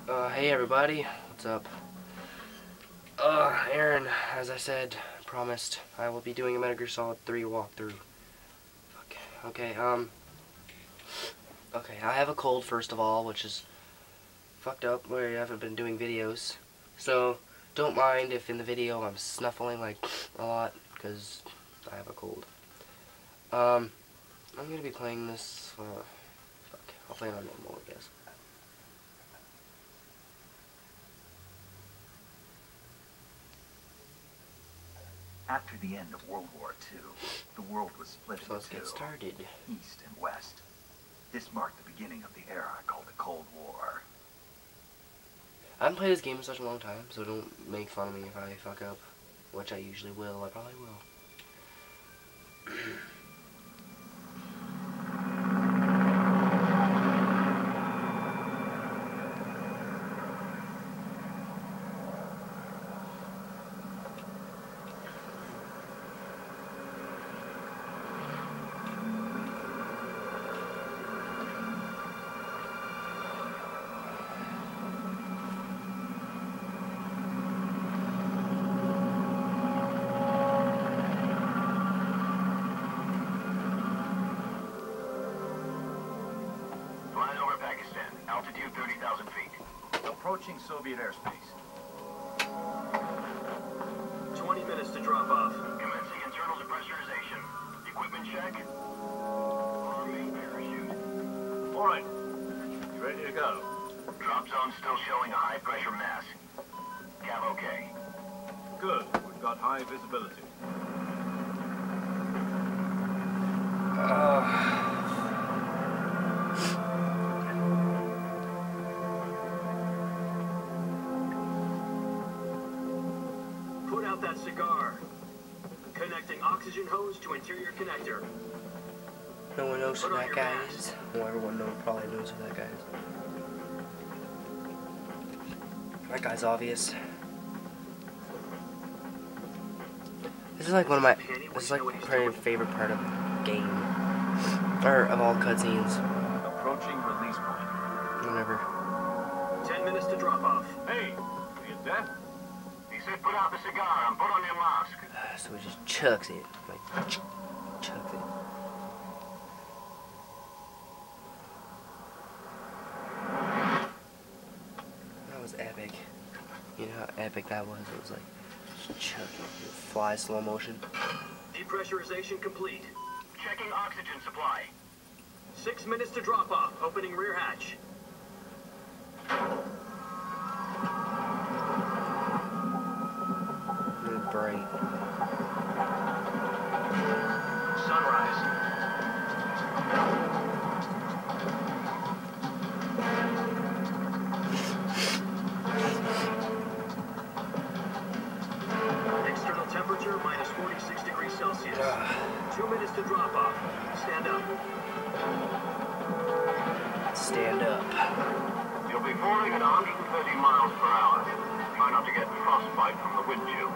Hey everybody, what's up? Aaron, as I said, promised, I will be doing a Metal Gear Solid 3 walkthrough. Okay, I have a cold first of all, which is fucked up where I haven't been doing videos. So, don't mind if in the video I'm snuffling like a lot, because I have a cold. I'm gonna be playing this, I'll play it on normal, I guess. After the end of World War II, the world was split So let's into get started. East and West. This marked the beginning of the era called the Cold War. I haven't played this game in such a long time, so don't make fun of me if I fuck up, which I usually will. I probably will. Altitude 30,000 feet. Approaching Soviet airspace. 20 minutes to drop off. Commencing internal depressurization. Equipment check. Army parachute. All right. You ready to go? Drop zone still showing a high pressure mass. Cav okay. Good. We've got high visibility. Put out that cigar. Connecting oxygen hose to interior connector. No one knows who that guy is. Well, everyone probably knows who that guy is. That guy's obvious. This is like one of my. This is like probably my favorite part of the game, or of all cutscenes. Approaching release point. Whatever. 10 minutes to drop off. Hey, are you deaf? He said put out the cigar and put on your mask. So he just chucks it, like chucks it. That was epic. You know how epic that was? It was like chuck it, fly slow motion. Depressurization complete. Checking oxygen supply. 6 minutes to drop off. Opening rear hatch. Bright. Sunrise. External temperature minus 46 degrees Celsius. 2 minutes to drop off. Stand up. Stand up. You'll be falling at 130 miles per hour. Try not to get frostbite from the wind chill.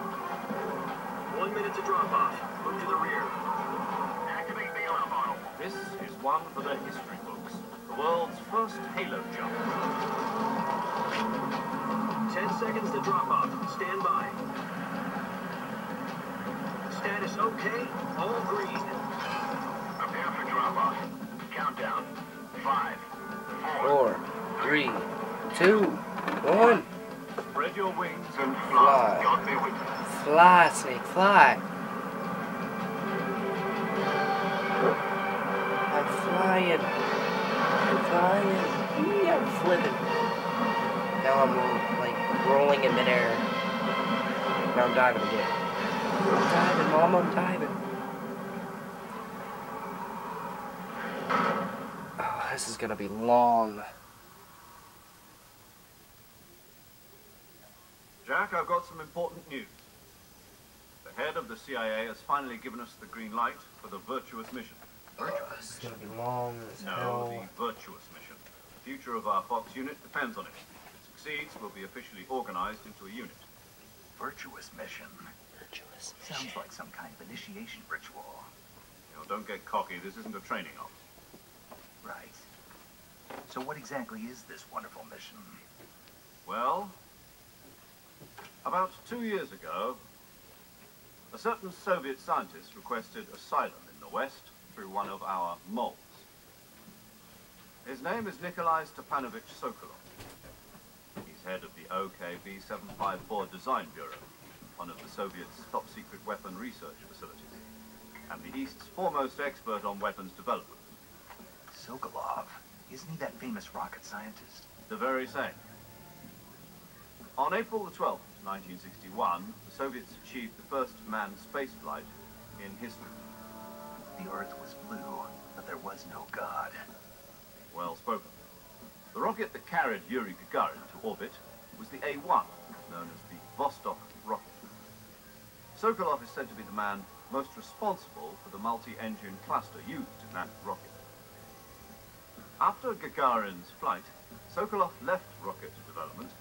1 minute to drop off. Move to the rear. Activate bailout model. This is one for the history books. The world's first halo jump. 10 seconds to drop off. Stand by. Status okay. All green. Prepare for drop off. Countdown. 5, 4, 4, 3, 2, 1. Spread your wings and Fly. fly. God be with you. Fly, snake, fly. I'm flying. I'm flying. Eee, I'm flipping. Now I'm like rolling in midair. Now I'm diving again. I'm diving, Mom, I'm diving. Oh, this is gonna be long. Jack, I've got some important news. The head of the CIA has finally given us the green light for the virtuous mission. This is gonna be long as No, hell. the virtuous mission. The future of our Fox unit depends on it. If it succeeds, we'll be officially organized into a unit. Virtuous mission. Virtuous Sounds mission. like some kind of initiation ritual. You know, don't get cocky. This isn't a training op. Right. So what exactly is this wonderful mission? Well, about 2 years ago, a certain Soviet scientist requested asylum in the West through one of our moles. His name is Nikolai Stepanovich Sokolov. He's head of the OKB 754 Design Bureau, one of the Soviets' top-secret weapon research facilities, and the East's foremost expert on weapons development. Sokolov, isn't he that famous rocket scientist? The very same. On April the 12th, 1961, the Soviets achieved the first manned spaceflight in history. The Earth was blue, but there was no God. Well spoken. The rocket that carried Yuri Gagarin to orbit was the A1, known as the Vostok rocket. Sokolov is said to be the man most responsible for the multi-engine cluster used in that rocket. After Gagarin's flight, Sokolov left rocket development to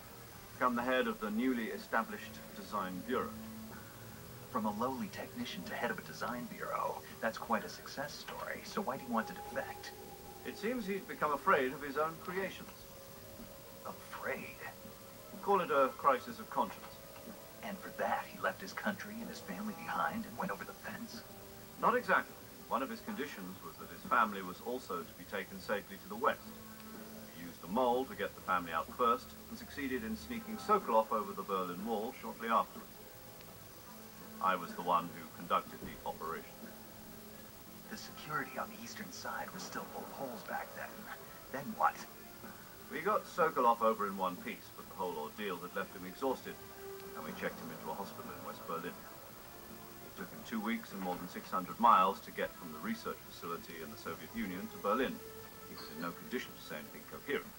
become the head of the newly established Design Bureau. From a lowly technician to head of a design bureau, that's quite a success story. So why do you want to defect? It seems he'd become afraid of his own creations. Afraid? Call it a crisis of conscience. And for that, he left his country and his family behind and went over the fence? Not exactly. One of his conditions was that his family was also to be taken safely to the West. He used a mole to get the family out first and succeeded in sneaking Sokolov over the Berlin Wall shortly afterwards. I was the one who conducted the operation. The security on the eastern side was still full of holes back then. Then what? We got Sokolov over in one piece, but the whole ordeal had left him exhausted, and we checked him into a hospital in West Berlin. It took him 2 weeks and more than 600 miles to get from the research facility in the Soviet Union to Berlin. He was in no condition to say anything coherent.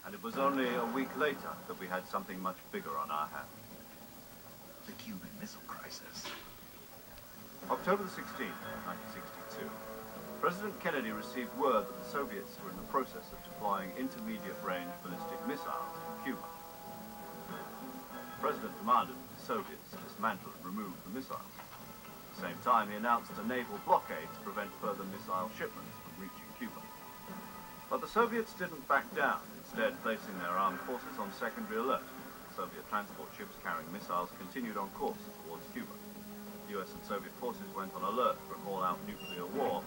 And it was only a week later that we had something much bigger on our hands. The Cuban Missile Crisis. October the 16th, 1962, President Kennedy received word that the Soviets were in the process of deploying intermediate-range ballistic missiles in Cuba. The President demanded that the Soviets dismantle and remove the missiles. At the same time, he announced a naval blockade to prevent further missile shipments from reaching Cuba. But the Soviets didn't back down, instead placing their armed forces on secondary alert. Soviet transport ships carrying missiles continued on course towards Cuba. US and Soviet forces went on alert for an all-out nuclear war.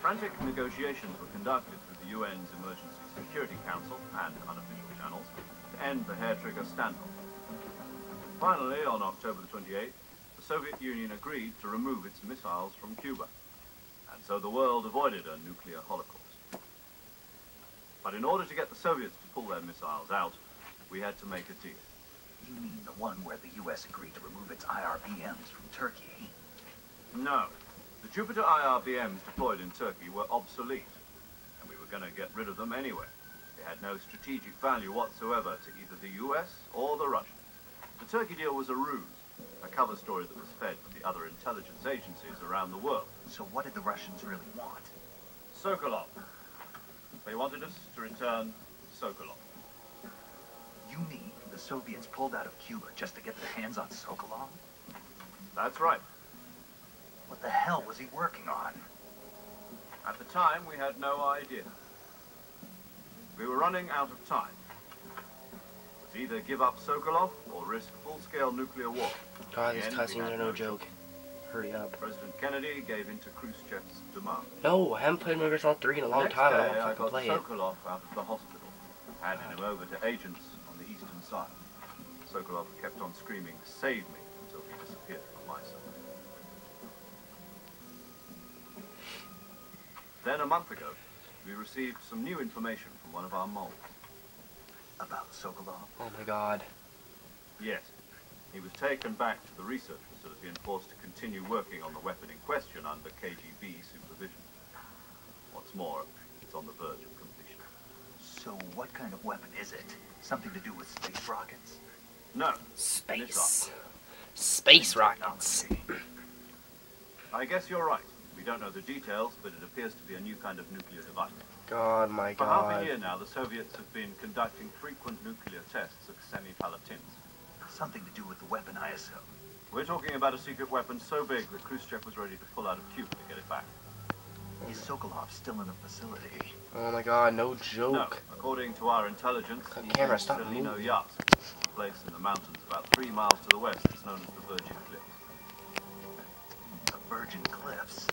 Frantic negotiations were conducted through the UN's Emergency Security Council and unofficial channels to end the hair-trigger standoff. Finally, on October the 28th, the Soviet Union agreed to remove its missiles from Cuba. And so the world avoided a nuclear holocaust. But in order to get the Soviets to pull their missiles out, we had to make a deal. You mean the one where the U.S. agreed to remove its IRBMs from Turkey? No. The Jupiter IRBMs deployed in Turkey were obsolete, and we were going to get rid of them anyway. They had no strategic value whatsoever to either the US or the Russians. The Turkey deal was a ruse, a cover story that was fed to the other intelligence agencies around the world. So what did the Russians really want? Sokolov. They wanted us to return Sokolov. You mean the Soviets pulled out of Cuba just to get their hands on Sokolov? That's right. What the hell was he working on? At the time, we had no idea. We were running out of time. It was either give up Sokolov or risk full-scale nuclear war. God, In these the end, we cutscenes had are no joke. Hurry up. President Kennedy gave in to Khrushchev's demand. No, I haven't played Metal Gear Solid 3 in a long Next time. I day, don't I fucking got play it. Sokolov out of the hospital, handed him over to agents on the eastern side. Sokolov kept on screaming, "Save me," until he disappeared from my sight. Then a month ago, we received some new information from one of our moles. About Sokolov? Oh my god. Yes, he was taken back to the research facility and forced to continue working on the weapon in question under KGB supervision. What's more, it's on the verge of completion. So what kind of weapon is it? Something to do with space rockets? No. Space. Space rockets. I guess you're right. We don't know the details, but it appears to be a new kind of nuclear device. God, my For half a god. year now, the Soviets have been conducting frequent nuclear tests of semi-palatins. Something to do with the weapon, I assume. We're talking about a secret weapon so big that Khrushchev was ready to pull out of Cuba to get it back. Is Sokolov still in the facility? Oh my god, no No, joke. according to our intelligence, The he's camera, in stop Celino moving. Yacht, a place in the mountains about 3 miles to the west. It's known as the Virgin Cliffs. The Virgin Cliffs.